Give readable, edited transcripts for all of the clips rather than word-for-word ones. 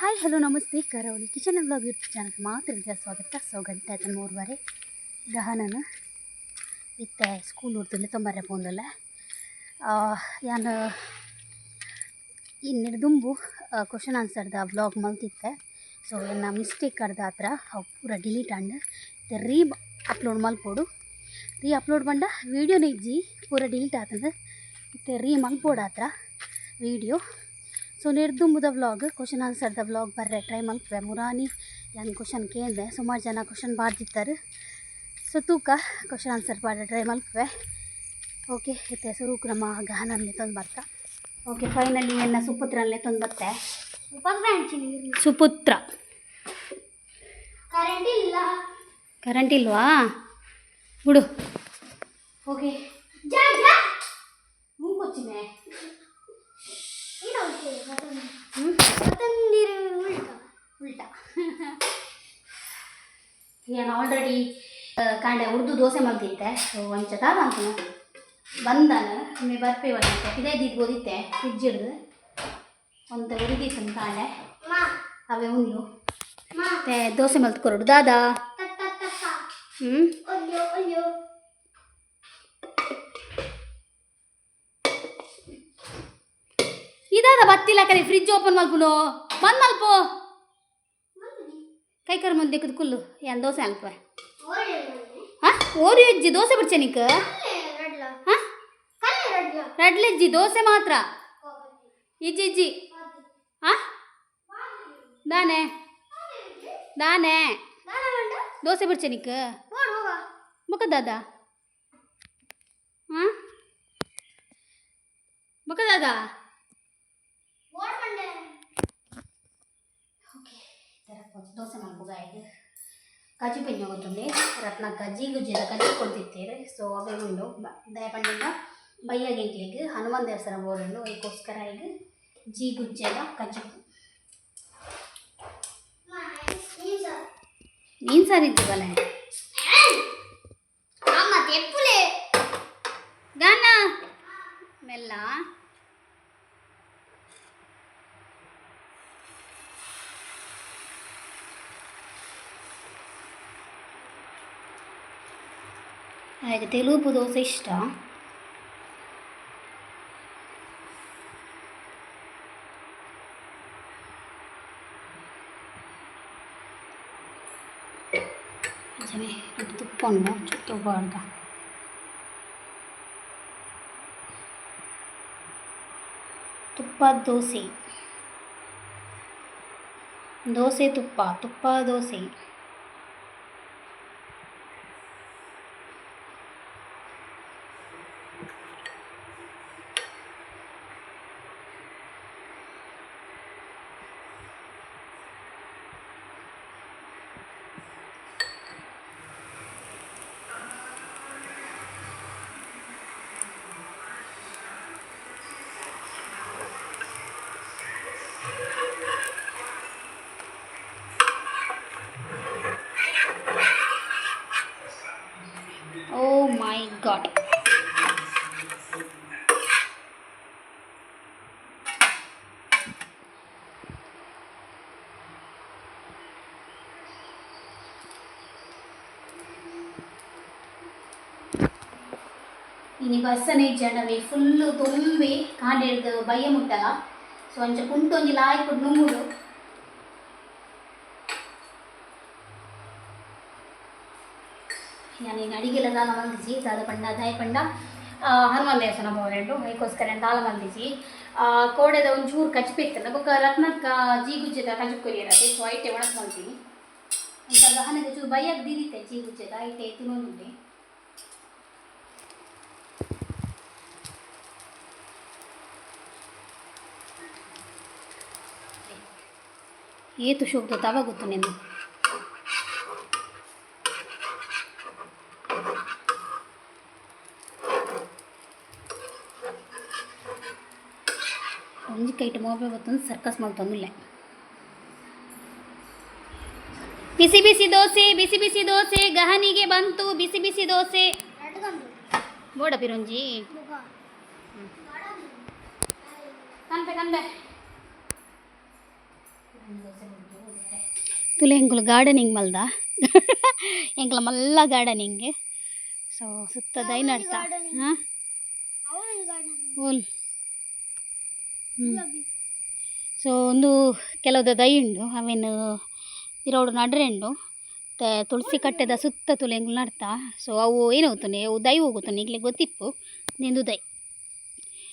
Hi hello ನಮಸ್ತೆ ಕರಾವಳಿ kitchen vlog YouTube ಚಾನಲ್ಗೆ ಮಾತ್ರ ಸ್ವಾಗತ. ಗಂಟೆ ಆಯ್ತು 3:30 ಗಹನನ ಇತ್ತೆ ಸ್ಕೂಲ್ ಉಡ್ತಿಲ್ಲ ತೊಂಬರ್ರೆ ಪೋಂದಲ್ಲ ಯಾನು ಇನ್ನಿಡು ದುಂಬು ಕ್ವಶನ್ ಆನ್ಸರ್ದ ವ್ಲಾಗ್ ಮಲ್ತಿತ್ತೆ. ಸೊ ಎನ್ನ ಮಿಸ್ಟೇಕ್ ಕಡ್ದ ಹತ್ರ ಅವು ಪೂರ ಡಿಲೀಟ್ ಅಂಡ್ ಅಪ್ಲೋಡ್ ಮಲ್ಪೋಡು. ಅಪ್ಲೋಡ್ ಬಂಡ ವೀಡಿಯೋನ ಇಜ್ಜಿ ಪೂರ ಡಿಲೀಟ್ ಆತಂದ್ರೆ ಇತ್ತೆ ಮಲ್ಪೋಡು ಹತ್ರ ವೀಡಿಯೋ. ಸೊ ನಿರ್ದುಂಬುದ ವ್ಲಾಗ್ ಕ್ವಶನ್ ಆನ್ಸರ್ದ ವ್ಲಾಗ್ ಬರ್ರೆ ಟ್ರೈ ಮಲ್ಪೆ. ಮುರಾನಿ ಯಾನು ಕ್ವಶನ್ ಕೇಳಿದೆ, ಸುಮಾರು ಜನ ಕ್ವಶನ್ ಬಾರ್ದಿತ್ತಾರೆ. ಸೊ ತೂಕ ಕ್ವಶನ್ ಆನ್ಸರ್ ಬಾರ್ರೆ ಟ್ರೈ ಮಲ್ಪೆ. ಓಕೆ ಇತ್ತೆ ಸ್ವರೂಪ್ ನಮ್ಮ ಗಹನಲ್ಲಿ ತಂದು ಬರ್ತಾ. ಓಕೆ ಫೈನಲಿ ಎನ್ನ ಸುಪುತ್ರನಲ್ಲೇ ತಂದು ಬತ್ತೆ. ಸುಪುತ್ರ ಕರೆಂಟ್ ಇಲ್ವಾ ಬಿಡು. ಓಕೆ ಮುಂಗೊಚ್ಚಿಮೆ ಉಲ್ಟಾ ನಾನು ಆಲ್ರೆಡಿ ಕಾಂಡೆ ಉರ್ದು ದೋಸೆ ಮಲ್ತಿದ್ದೆ. ಸೊ ಒಂಚ ಅಂತ ಬಂದಾನು ಒಮ್ಮೆ ಬರ್ಪೆ ಬಂದಿತ್ತೆ ಇದೇ ದಿದ್ದು ಓದಿತ್ತೆ ಫ್ರಿಜ್ ಹಿಡ್ದು ಒಂದು ಉರಿದಿತ್ತು ಕಾಂಡೆ ಅವೇ ಉಂಡು ಮತ್ತೆ ದೋಸೆ ಮಲ್ತ್ಕೊರೋಡು ದಾದಾ. ಇದಾದ ಬತ್ತಿಲ್ಲ ಕರೆ ಫ್ರಿಜ್ ಓಪನ್ ಮಲ್ಪುನು ಬಂದ್ ಮಲ್ಪು ಕೈ ಕರ್ ಮುಂದೆ ಕುಲ್ಲು ಏನು ದೋಸೆ ಅಲ್ಪ ಹಾಂ ಓರಿ ಅಜ್ಜಿ ದೋಸೆ ಬಿಡ್ಚೆ ನಿಕ್ಕ ಹಾಂ ರಡ್ಲೆಜ್ಜಿ ದೋಸೆ ಮಾತ್ರ ಇಜ್ಜಿ ಹಾಂ ದಾನೆ ದಾನೆ ದೋಸೆ ಬಿಡ್ಚೆ ನಿಕ್ಕ ಮುಖದಾದ ಹಾಂ ಮುಖದಾದ ದೋಸೆ ಮಾಡ್ಬೋದ ಇದು ಕಜ್ಜಿ ಪೆಂಜ ಗೊತ್ತುಂಡೆ ರತ್ನ ಕಜ್ಜಿ ಗುಜ್ಜಿದ ಕಜ್ಜಿ ಕೊಡ್ತಿತ್ತೇವೆ. ಸೊ ಅವೇ ಉಂಡು ದಯಪಂಡಿಂದ ಬಯ್ಯ ಗಂಟೆಗೆ ಹನುಮಾನ್ ದೇವಸ್ಥಾನ ಬೋರ್ಡು ಅದಕ್ಕೋಸ್ಕರ ಈಗ ಜಿ ಗುಜ್ಜೆದ ಕಜ್ಜಿ ನೀನು ಸರಿ ಇದ್ದೀವಲ್ಲ ಗಾನ ಮೆಲ್ಲ ಹಾಗೆ ತೆಲುಗು ದೋಸೆ ಇಷ್ಟ. ತುಪ್ಪ ಉಂಡು ತುಪ್ಪ ಅರ್ಧ ತುಪ್ಪದ ದೋಸೆ ದೋಸೆ ತುಪ್ಪ ದೋಸೆ God. ಇನಿ ಬಸ್ಸನೆ ಜನವೇ ಫುಲ್ಲು ತುಂಬಿ ಕಾಂಡಿಡ್ದು ಬಯ್ಯ ಮುಟ್ಟಲ್ಲ. ಸೊ ಅಂಚ ಕುಂಟೊಂಜಿ ಲಾಯ್ ಕೊಟ್ಟು ನುಂಗುಡು ನಾನು ಅಡಿಗೆಲ್ಲ ದಾಲ ಮಲ್ದಿಸಿ ದಾಯ ಪಂಡ ಹನುಮಾನ್ ದೇವಸ್ಥಾನ ಬೋರೆಂಡು ಅದಕ್ಕೋಸ್ಕರ ದಾಲ ಮಲ್ದಿಸಿ ಕೋಡೆದ ಒಂಚೂರು ಕಚ್ಪಿತ್ತಲ್ಲ ಬೊಕ್ಕ ರತ್ನಕ್ಕ ಜೀಗುಜ್ಜೆದ ಕಚ್ಕೊರಿಯರತ್ತೆ. ಸೊ ಐಟೆ ಒಣಕ್ ಮಲ್ತೀನಿ ಅಂತ ಗಹನದ ಚೂರು ಬಯ್ಯಕ್ಕೆ ದಿರಿತೆ ಜೀಗುಜ್ಜೆದ ಐಟೆ ತಿನ್ನೋದುಂಡೆ. ಏತು ಶೋಕ್ತ ತವ ಗೊತ್ತು ನಿಂದು ಒಂಜಿ ಕೈಟ್ ಮೊಬೈಲ್ ಗೊತ್ತೊಂದು ಸರ್ಕಸ್ ಮಾಡ್ತೊಂದಿಲ್ಲ. ಬಿಸಿ ಬಿಸಿ ದೋಸೆ ಗಹನಿಗೆ ಬಂತು. ಬಿಸಿ ದೋಸೆ ಬೋಡ ಪಿರೊಂಜಿ ಕಂಬೆ ತುಲೆ ಎಂಕುಲು ಗಾರ್ಡನಿಂಗ್ ಮಲ್ದ ಎಂಕಲ ಮಲ್ಲ ಗಾರ್ಡನಿಂಗ್ ಸೊ ಸುತ್ತ ದೈ ನಡ್ತಾ ಹಾಂ ಓಲ್ ಸೊ ಒಂದು ಕೆಲವು ದೈ ಉಂಡು ಅವೇನು ಇರೋಡು ನಡ್ರೆಂಡು ತುಳಸಿ ಕಟ್ಟೆದ ಸುತ್ತ ತುಲೆ ಎಂಕುಲು ನಡ್ತಾ ಸೊ ಅವು ಏನು ಹೋಗ್ತಾನೆ ಅವು ದೈ ಹೋಗುತ್ತಾನೆ ಈಗಲೇ ಗೊತ್ತಿಪ್ಪು ನಿಂದು ದೈ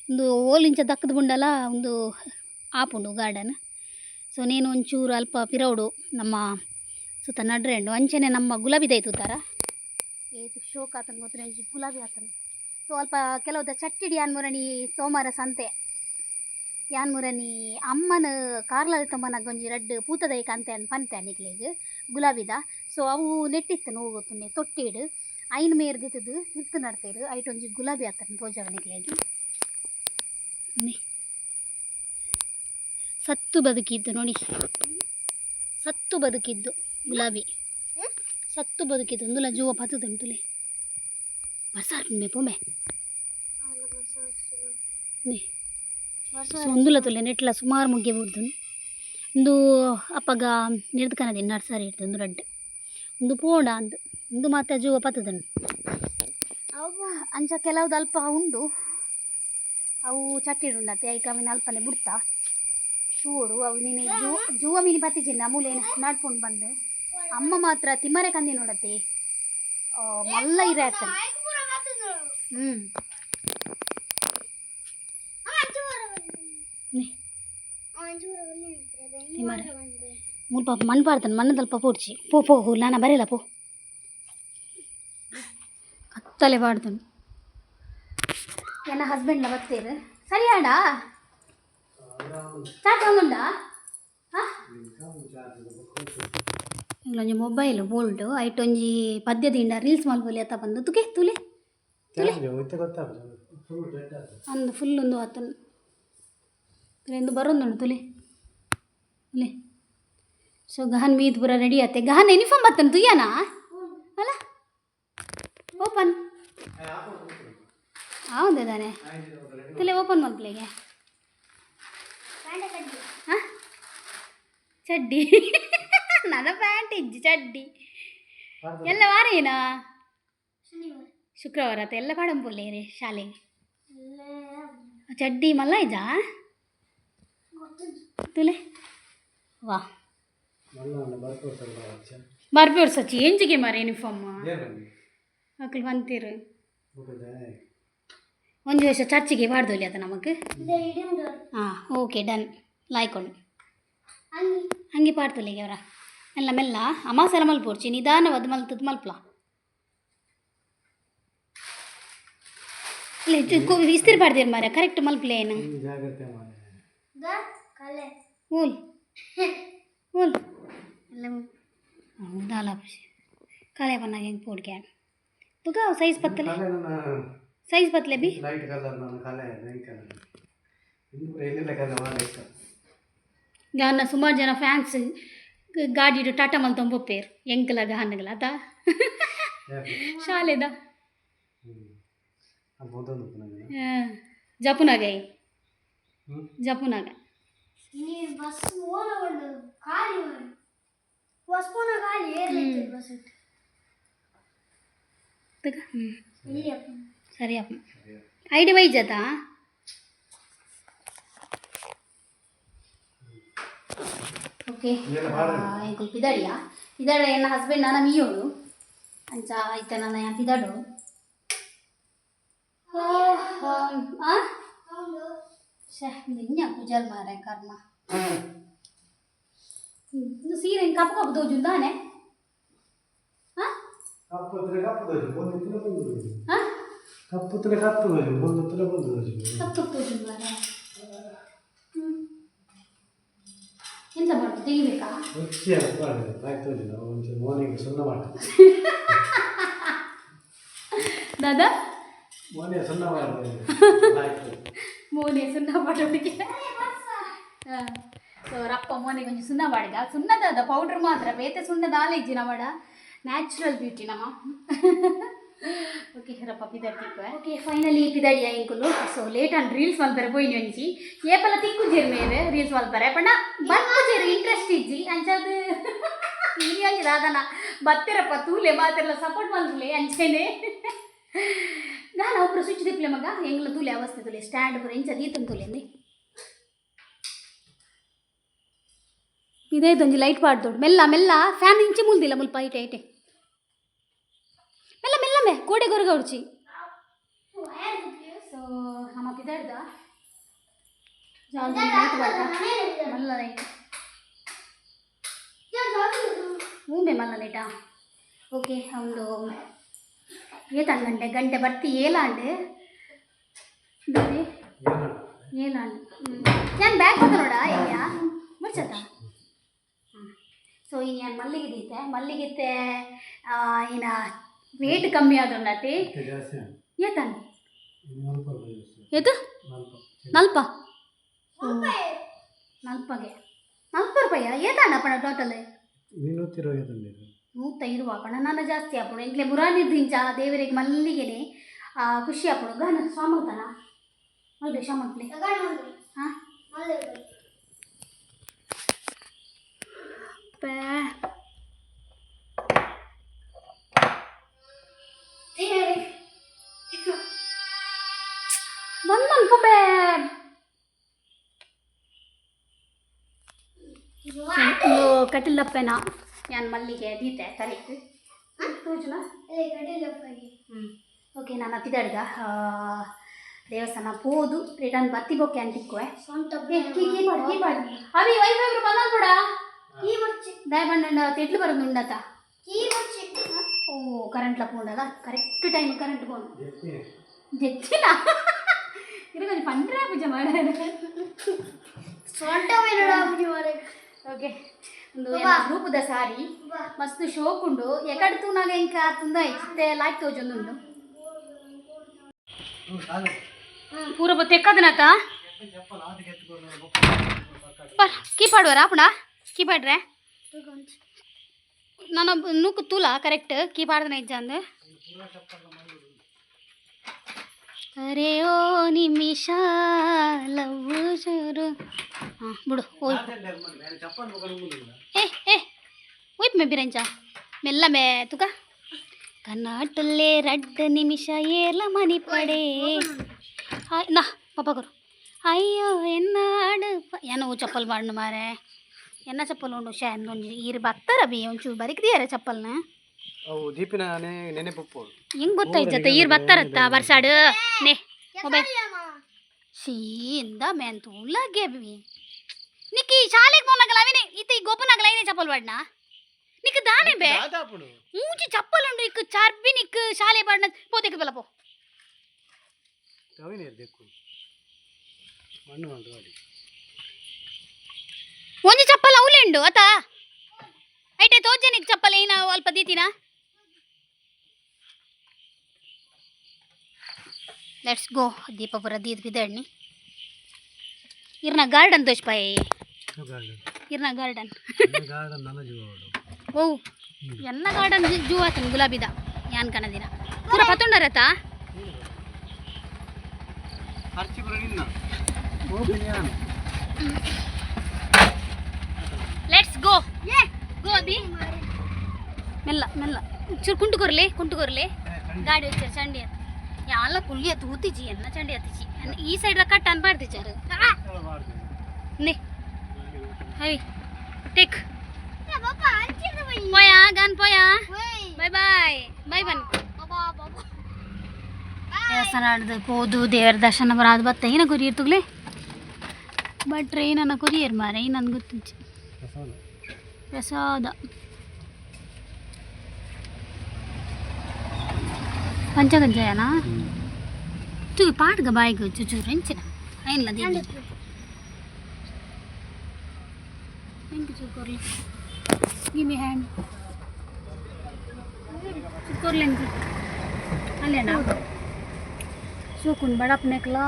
ಒಂದು ಓಲಿಂಚ ದಕ್ಕದ ಬುಂಡಲ ಒಂದು ಆಪುಂಡು ಗಾರ್ಡನ್ ಸೊ ನೀನು ಒಂಚೂರು ಅಲ್ಪ ಪಿರೌಡು ನಮ್ಮ ಸುತ್ತ ನಡ್ರೆಂಡು ಅಂಚನೆ ನಮ್ಮ ಗುಲಾಬಿ ದೈತು ಥರ ಏತು ಶೋಕ್ ಆತನ ಗೊತ್ತಿರ ಗುಲಾಬಿ ಆತನು ಸೊ ಅಲ್ಪ ಕೆಲವುದ ಚಟ್ಟಿಡಿ ಯಾನ್ಮುರಣಿ ಸೋಮವಾರ ಸಂತೆ ಯಾನ್ಮುರಣಿ ಅಮ್ಮನ ಕಾರ್ಲದ ತಮ್ಮನಾಗ ಒಂಜಿ ರಡ್ಡು ಪೂತದೈ ಕಾಂತೆ ಅನ್ ಪಂತೆ ಅನಿಕ್ಲೆಗ್ ಗುಲಾಬಿದ ಸೊ ಅವು ನೆಟ್ಟಿತ್ತು ಹೋಗುತ್ತುಂಡೆ ತೊಟ್ಟಿಡು ಐನು ಮೇರ್ ದಿತ್ತದು ತಿರ್ತು ನಡ್ತೇರು ಐಟ್ ಒಂಜಿ ಗುಲಾಬಿ ಆತನ ತೋಜವನಿಕ್ಲೆಗ್ ಸತ್ತು ಬದುಕಿದ್ದು ನೋಡಿ ಸತ್ತು ಬದುಕಿದ್ದು ಗುಲಾಬಿ ಸತ್ತು ಬದುಕಿದ್ದು ಒಂದುಲ ಜೂವ ಪತ್ತುದುಂಟುಲೆ ಬರ್ಸಾರ್ಮೆ ಪೊಮೆ ಒಂದುಲ ತುಲೆ ನೆಟ್ಲ ಸುಮಾರು ಮುಗ್ಗೆ ಬಿಡ್ದು ಒಂದು ಅಪ್ಪಗ ನಿರ್ದಕನದಿ ನರ್ಸರಿ ಇಡ್ತು ಒಂದು ರಡ್ಡು ಒಂದು ಪೋಂಡ ಅಂದು ಒಂದು ಮಾತ್ರ ಜೂವ ಪತ್ತುದುಂಡು ಅಂಚ ಕೆಲವ್ದು ಅಲ್ಪ ಉಂಡು ಅವು ಚಟ್ಟಿಡುಂಡತ್ತೆ ಐಕ ಅವಿನ ಅಲ್ಪನೆ ಬಿಡ್ತಾ ಚೂಡು ಅವು ನೀನು ಜೂವ ಮೀನು ಬತ್ತಿಜಿನ ಮೂಲೇನ ನಡ್ಕೊಂಡು ಬಂದು ಅಮ್ಮ ಮಾತ್ರ ತಿಮ್ಮರೆ ಕಂದಿ ನೋಡತ್ತೆ ಮಲ್ಲ ಇರ ಆಗ್ತಾನೆ ತಿಮ್ಮರೆ ಮುಲ್ಪ ಮಣ್ಣು ಪಾಡ್ತಾನೆ ಮಣ್ಣದಲ್ಪ ಪೋಡ್ಚಿ ಪೋ ನಾನು ಬರೆಯಲ್ಲ ಪೋ ಕತ್ತಲೆ ಪಾಡ್ತಾನೆ ನನ್ನ ಹಸ್ಬೆಂಡ್ನ ಬರ್ತೀರು ಸರಿಯಾಡಾ ಚಾರ್ಜ್ ಒಂದುಂಡಾ ಇಂಗ್ಲೊಂಜಿ ಮೊಬೈಲ್ ಬೋಲ್ಡ್ ಐಟ್ ಒಂಜಿ ಪದ್ಯದಿಂದ ರೀಲ್ಸ್ ಮಲ್ಪೊಲಿ ಅತ್ತ ಬಂದು ತುಕೆ ತುಲೆ ಅಂದು ಫುಲ್ ಒಂದು ಆತನು ಎಂದು ಬರೋದುಂಡು ತುಲೆ ತುಲೆ ಸೊ ಗಹನ್ ಮೀದ್ ಪೂರ ರೆಡಿ ಆತೆ ಗಹನ್ ಯೂನಿಫಾರ್ಮ್ ಬರ್ತನು ತುಯ್ಯನಾ ಅಲ್ಲ ಓಪನ್ ಹೌದೇ ತಾನೆ ತುಲೆ ಓಪನ್ ಮಲ್ಪಲೆಗೆ ಹಾಂ ಚಡ್ಡಿ ನನ್ನ ಪ್ಯಾಂಟ್ ಇಜ್ಜಿ ಚಡ್ಡಿ ಎಲ್ಲ ವಾರ ಏನಾ ಶುಕ್ರವಾರ ಆತ ಎಲ್ಲ ಪಾಡಂಪುಲ್ಲೆ ರೀ ಶಾಲೆಗೆ ಚಡ್ಡಿ ಮಲ್ಲ ಇಜಾ ತುಲೆ ವಾ ಬರ್ಪಿ ವರ್ಷ ಚೇಂಜಿಗೆ ಮಾರ ಯೂನಿಫಾರ್ಮ್ ಮಕ್ಕಳು ಬಂತೀರು ಒಂದು ವರ್ಷ ಚರ್ಚಿಗೆ ಬಾರ್ದೋಲಿ ಆತ ನಮಗೆ ಹಾಂ ಓಕೆ ಡನ್ ಲಾಯ್ಕೊಂಡು ಹಂಗೆ ಪಾಡ್ತಲಿಗೆ ಅವರ ಎಲ್ಲ ಮೆಲ್ಲ ಅಮಾಸಲ ಮಲ್ಪೋಡ್ಚಿ ನಿಧಾನವಾದ ಮಲ್ತದ್ದು ಮಲ್ಪಲ ಇಲ್ಲ ಇಸ್ತಿರಿ ಪಾಡ್ತೀರಿ ಮಾರ ಕರೆಕ್ಟ್ ಮಲ್ಪಲೆ ಏನು ಊಲ್ ಊಲ್ ಎಲ್ಲ ಹೌದಲ್ಲ ಕಾಲೆ ಬನ್ನಾಗ ಹೆಂಗೆ ಪೋಡ್ಕೆ ತುಗ ಸೈಜ್ ಪತ್ತಲೆ ಸೈಜ್ ಪತ್ತಲೆ ಬಿ ಗಾನ ಸುಮಾರು ಜನ ಫ್ಯಾನ್ಸ್ ಗಾಡಿ ಟಾಟಾ ಮಲ್ ತೊಂಬಪ್ಪೇರು ಎಂಕಲ ಗಾನಗಲ ಅದ ಶಾಲೆದ ಜಪುನಾಗ ಜಪುನಾಗ ಸರಿ ಅಪ್ಪ ಐಡಿ ವೈಜತಾ ಓಕೆ ಎಂಕುಲು ಪಿದಾಡಿಯಾ ಪಿದಾಡ ಎನ್ನ ಹಸ್ಬೆಂಡ್ ನನ್ನ ಮೀಯೋಡು ಅಂಚ ಐತೆ ನನ್ನ ಪಿದಾಡು ನಿನ್ನೆ ಪೂಜಲ್ ಮಾರೆ ಕರ್ಮ ಇದು ಸೀರೆ ಕಪ್ಪು ಕಪ್ಪು ತೋಜುಂದಾನೆ ಎಂತ ಮಾಡ್ತು ತೆಗಿಬೇಕಾ ದಾದಾ ಮೋನೆ ಸುಣ್ಣ ಮಾಡೋದಿಗೆ ಸೊ ರಪ್ಪ ಮೋನೆ ಕೊಂಚ ಸುಣ್ಣ ಮಾಡಿದ ಸುಣ್ಣದ ಪೌಡ್ರ್ ಮಾತ್ರ ಬೇತೆ ಸುಣ್ಣದ ಆಲೇಜಿ ನಮ್ಮಡ ನ್ಯಾಚುರಲ್ ಬ್ಯೂಟಿ ನಮ್ಮ ಓಕೆ ರಪ್ಪ ಪಿದಾಡಿ ಓಕೆ ಫೈನಲಿ ಪಿದಾಡಿ ಇಂಕುಲು ಸೊ ಲೇಟ್ ಅಂಡ್ ರೀಲ್ಸ್ ಮಲ್ಪರೆ ಪೋಯಿನಿ ಒಂಜಿ ಏಪಲ ತಿಕ್ಕುಜೇರು ಮೇರೆ ರೀಲ್ಸ್ ಮಲ್ಪರೆ ಪಂಡ ಬರ್ಪುಜೇರು ಇಂಟ್ರೆಸ್ಟ್ ಇಜ್ಜಿ ಅಂಚದು ಇಲ್ಲಿ ಒಂಜಿ ದಾದನ ಬತ್ತಿರಪ್ಪ ತೂಲೆ ಮಾತೆಲ್ಲ ಸಪೋರ್ಟ್ ಮಲ್ತುಲೆ ಅಂಚೆನೆ ನಾನು ಒಬ್ಬರು ಸ್ವಿಚ್ ದಿಪ್ಲೆ ಮಗ ಎಂಗ್ಲ ತೂಲೆ ಅವಸ್ಥೆ ತುಲೆ ಸ್ಟ್ಯಾಂಡ್ ಪೂರ ಇಂಚ ದೀತನ್ ತೂಲೆಂದಿ ಇದೇ ಒಂಜಿ ಲೈಟ್ ಪಾಡ್ದೋಡು ಮೆಲ್ಲ ಮೆಲ್ಲ ಫ್ಯಾನ್ ಇಂಚೆ ಮುಲ್ದಿಲ್ಲ ಮುಲ್ಪ ಐಟೆ ಐಟೆ ಮೆಲ್ಲ ಮೆಲ್ಲಮೆ ಗೋಡೆ ಗೊರಗ ಉಡ್ಚಿ ಸೊ ನಮ್ಮ ಪಿದಾಡ್ದ ಮಲ್ಲ ಲೈಟ್ ಮೂಂಬೆ ಮಲ್ಲ ಲೈಟಾ ಓಕೆ ಒಂದು ಏತಾಂಡು ಗಂಟೆ ಬರ್ತಿ ಏಲಾಂಡು ಏಲಾಂಡು ನಾನು ಬ್ಯಾಗ್ ಕೊತ್ತ ನೋಡ ಈಗ ಮುಡ್ಸತ್ತ ಸೊ ಇನ್ನು ನಾನು ಮಲ್ಲಿಗೆ ಇನ್ನ ವೇಟ್ ಕಮ್ಮಿ ಆದ್ರೊಂಡತಿ ಏತಾಂಡು ಏತು ನಲ್ಪ ನಲ್ಪಗೆ ರೂಪಾಯ ಏತಾಂಡ ಅಪ್ಪಣ ಟೋಟಲ್ 120 ಅಪ್ಪಣ ನನ್ನ ಜಾಸ್ತಿ ಅಪ್ಪಣ ಇಂಕ್ಲೆ ಮುರಾನಿದ್ದಿಂಚ ದೇವರಿಗೆ ಮಲ್ಲಿಗೆನೆ ಖುಷಿ ಅಪ್ಪಣ ಗಾನ ಸ್ವಾಮಂತನ ಅಲ್ರಿ ಶಾಮಂತ್ಲೆ ಹಾಂ ಬಂದಲ್ಪ ಕಟಿಲಪ್ಪನ ನಾನು ಮಲ್ಲಿಗೆ ದೀತೆ ತಲೆಗೆ ತೋಜುನ ಓಕೆ ನಾನು ಅತ್ತಿದಾಡ್ಗ ದೇವಸ್ಥಾನ ಪೋದು ರಿಟರ್ನ್ ಬತ್ತಿ ಬೊಕ್ಕೆ ಅಂತಿಕ್ಕುವೆ ಅವಿ ವೈಫೈ ಬಂದ ಕೂಡ ದಯಬಂಡ ತೆಟ್ಲು ಬರೋದು ಉಂಡತ ಓ ಕರೆಂಟ್ ಲಪ್ಪ ಉಂಡಲ್ಲ ಕರೆಕ್ಟ್ ಟೈಮ್ ಕರೆಂಟ್ ಬೋದು ಜೆಚ್ಚಿನ ಇರಗೊಂದು ಪಂಡ್ರೆ ಪೂಜೆ ಮಾಡ ಓಕೆ ಒಂದು ರೂಪದ ಸಾರಿ ಮಸ್ತ್ ಶೋಕ್ ಉಂಡು ಎಕಡೆ ತೂನಾಗ ಇಂಕ ತುಂದ ಇತ್ತೆ ಲಾಯ್ಕ್ ತೋಜೊಂದುಂಡು ಪೂರ ಬೊತ್ತು ಎಕ್ಕದನತ ಕೀಪಾಡುವರ ಅಪ್ಪಣ ಕೀಪಾಡ್ರೆ ನಾನು ನೂಕು ತೂಲ ಕರೆಕ್ಟ್ ಕೀಪಾಡ್ದನ ಇಜ್ಜ ಅಂದು ಅರೆ ಓ ನಿಮಿಷ ಲವ್ ಶುರು ಹಾಂ ಬಿಡು ಓಯ್ಪ್ ಮೇ ಬಿರಂಚ ಮೆಲ್ಲ ಮೇ ತುಕ ಕರ್ನಾಟಲ್ಲೇ 2 ನಿಮಿಷ ಏಲ ಮನಿ ಪಡೆ ನಾ ಪಾಪ ಗುರು ಅಯ್ಯೋ ಎನ್ನಾಡು ಏನೋ ಚಪ್ಪಲ್ ಮಾಡು ಮಾರೆ ಎನ್ನ ಚಪ್ಪಲ್ ಉಂಡು ಶೇ ಒಂಜಿ ಈರು ಬತ್ತಾರ ಬಿ ಒಂಚೂರು ಬರಿಕ್ರಿಯಾರ ಚಪ್ಪಲ್ನ ದೀಪಿನ ನೆನೆ ಪಪ್ಪು ಹೆಂಗ್ ಗೊತ್ತಾಯ್ತತ್ತ ಈರು ಬತ್ತಾರತ್ತ ಬರ್ಸಾಡು ನೇ ಮೊಬೈಲ್ ಶೀಂದ ಮೇನ್ ತೂಲಾಗೆ ಬಿ ನಿಕ್ಕಿ ಶಾಲೆಗೆ పోనగల అవినే ఇత ఈ గోపనగల అయినే చప్పల్ పడినా నీకు దానే బే ఊచి చప్పల్ ఉండు నీకు చర్బి నీకు శాలే పడిన పోతే పిల్ల పో అవినే దేకు మన్ను అంటు వాడి ಒಂಜಿ ಚಪ್ಪಲ್ ಅವಲೆಂಡು ಅತ ಐಟೆ ತೋಜೆ ನೀಕು ಚಪ್ಪಲ್ ಏನ ಅಲ್ಪ ದೀತಿನ ಲೆಟ್ಸ್ ಗೋ ದೀಪಪುರ ದೀದ್ ಬಿದಣ್ಣಿ ಇರ್ನ ಗಾರ್ಡನ್ ತೋಜ್ಪಾಯಿ ಇರ್ನ ಗಾರ್ಡನ್ ಓ ಎನ್ನ ಗಾರ್ಡನ್ ಜೂ ಆತನ ಗುಲಾಬಿದ ಯಾನ್ ಕಣದಿನ ಪೂರ ಪತ್ತೊಂಡರತ ಲೆಟ್ಸ್ ಗೋ ಗೋ ಅಬಿ ಮೆಲ್ಲ ಮೆಲ್ಲ ಚೂರು ಕುಂಟುಕೊರ್ಲೆ ಗಾಡಿ వచ్చారు ಚಂಡಿ ಅಂತ ಯಾಲ ಕುಳ್ಳಿ ಅದು ಊತಿಜಿ ಎನ್ನ ಚಂಡಿ ಹತ್ತಿಜಿ ಈ ಸೈಡ್ ಕಟ್ ಅನ್ಬಾರ್ದಿಚಾರು ನೇ ಹೈ ಟೇಕ್ పోయా గాన్ పోయా బై బై బై బన్ ದೇವಸ್ಥಾನ ಹೋದು ದೇವರ ದರ್ಶನ ಬರೋದು ಬತ್ತ ಏನ ಕೊರಿಯರ್ ತುಗ್ಲೆ ಬಟ್ ಟ್ರೈನ್ ಅನ್ನ ಕೊರಿಯರ್ ಮಾರೆ ನನ್ಗೆ ಗೊತ್ತಿಂಚು ಪ್ರಸಾದ ಪಂಚಗಂಜಯನ ತುಗಿ ಪಾಟ್ಗ ಬಾಯಿಗೆ ಚುಚೂರು ಹೆಂಚಿನ ಏನಿಲ್ಲ ದೀನಿ ಹೆಂಗೆ ಚೂರ್ಕೊರ್ಲಿ ಗಿಮಿ ಹ್ಯಾಂಡ್ ಚೂರ್ಕೊರ್ಲಿ ಅಂತ ಅಲ್ಲೇನಾ ಶೋಕುನ್ ಬಡಪ್ ನೆಕ್ಲಾ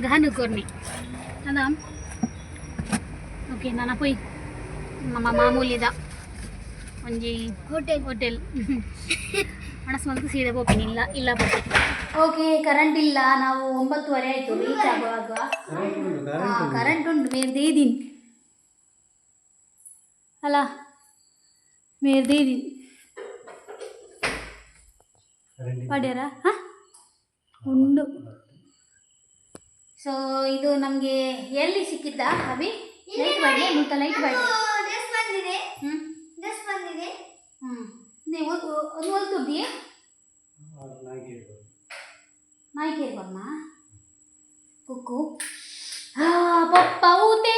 ಗಹನು ಕೊರ್ನಿ ಅದಾಮ್ ಓಕೆ ನಾನು ಪೊಯ್ ನಮ್ಮ ಮಾಮೂಲಿದ ಒಂಜಿ ಹೋಟೆಲ್ ಹಣಸ್ ಮಲ್ತು ಸೀದಾ ಹೋಗ್ತೀನಿ ಇಲ್ಲ ಬರ್ತೀನಿ. ಓಕೆ, ಕರೆಂಟ್ ಇಲ್ಲ. ನಾವು 9:30 ಆಯಿತು ರೀಚ್ ಆಗುವಾಗ. ಕರೆಂಟ್ ಉಂಟು, ಮೇರೆ ದೇದೀನಿ ಅಲ್ಲ, ಮೇರೆ ದೇದೀನಿ ಪಡ್ಯಾರ ಹಾಂ ಉಂಡು. ಸೊ ಇದು ನಮಗೆ ಎಲ್ಲಿ ಸಿಕ್ಕಿದ್ದ ಅಭಿ? ಲೈಟ್ ಬಾಡಿ ಮುಟ್ಟ ಲೈಟ್ ಬಾಡಿ ನೀವು ಒಂದು ಹೊಲ್ತುದ್ದಿ ನಾಯ್ಕೇರ್ ಬಮ್ಮ ಕುಕ್ಕು ಪಪ್ಪ ಊತೆ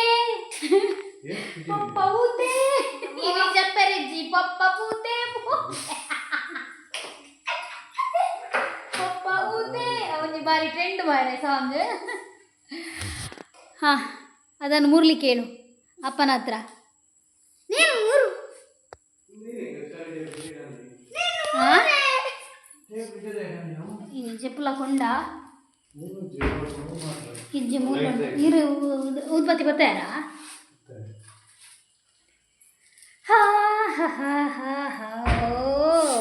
ಇವಿ ಚಪ್ಪರೆಜ್ಜಿ ಪಪ್ಪ ಪೂತೆ ಪಪ್ಪ ಊತೆ ಅವನಿಗೆ ಬಾರಿ ಟ್ರೆಂಡ್ ಬಾರೆ ಸಾಂಗ್. ಹಾಂ, ಅದನ್ನು ಮುರ್ಲಿಕ್ಕೆ ಹೇಳು ಅಪ್ಪನ ಹತ್ರ. చెప్పుల కొండ ಕಿಜ್ಜಿ ಮೂರು ನೀರು ಉದ್ಬತ್ತಿ ಬರ್ತಾರಾ? ಹಾ ಹಾ ಹಾ ಹಾ ಹಾ ಓ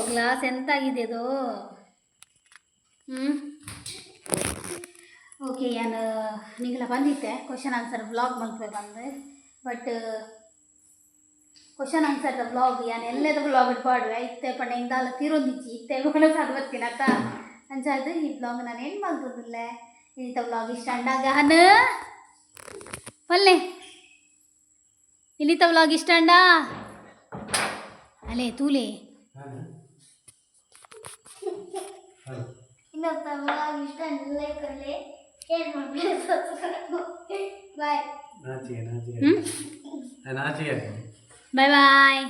ಗ್ಲಾಸ್ ಎಂತ ಆಗಿದೆ ಅದು. ಓಕೆ, ನಾನು ನಿಂಗೆಲ್ಲ ಬಂದಿತ್ತೆ ಕ್ವಶನ್ ಆನ್ಸರ್ ವ್ಲಾಗ್ ಮಲ್ಪೆ ಬಂದು. ಬಟ್ ಕ್ವಶನ್ ಆನ್ಸರ್ದ ವ್ಲಾಗ್ ಯಾನು ಎಲ್ಲದ ವ್ಲಾಗ್ ಪಾಡುವೆ ಇತ್ತೆ ಪಂಡ ಇಂದಾಲ ತೀರೊಂದಿಚ್ಚಿ ಇತ್ತೆ ಸಾದು ಬರ್ತೀನಿ ಅತ್ತ ಅಂಚಾದು ಈ ವ್ಲಾಗ್ ನಾನು ಏನು ಮಾಡ್ಬೋದಿಲ್ಲ. ಇಂಥ ವ್ಲಾಗ್ ಇಷ್ಟ ಅಂಡಾಗ ಹನ ಪಲ್ಲೆ ಇನ್ನಿತ ವ್ಲಾಗ್ ಇಷ್ಟ ಅಂಡ ಅಲೇ ತೂಲೆ ಇನ್ನೊಂಥ ವ್ಲಾಗ್ ಇಷ್ಟ ಲೈಕಲ್ಲೇ ಏನು ಮಾಡಬೇಕು. ಬಾಯ್ ಬಾಯ್ ಬಾಯ್.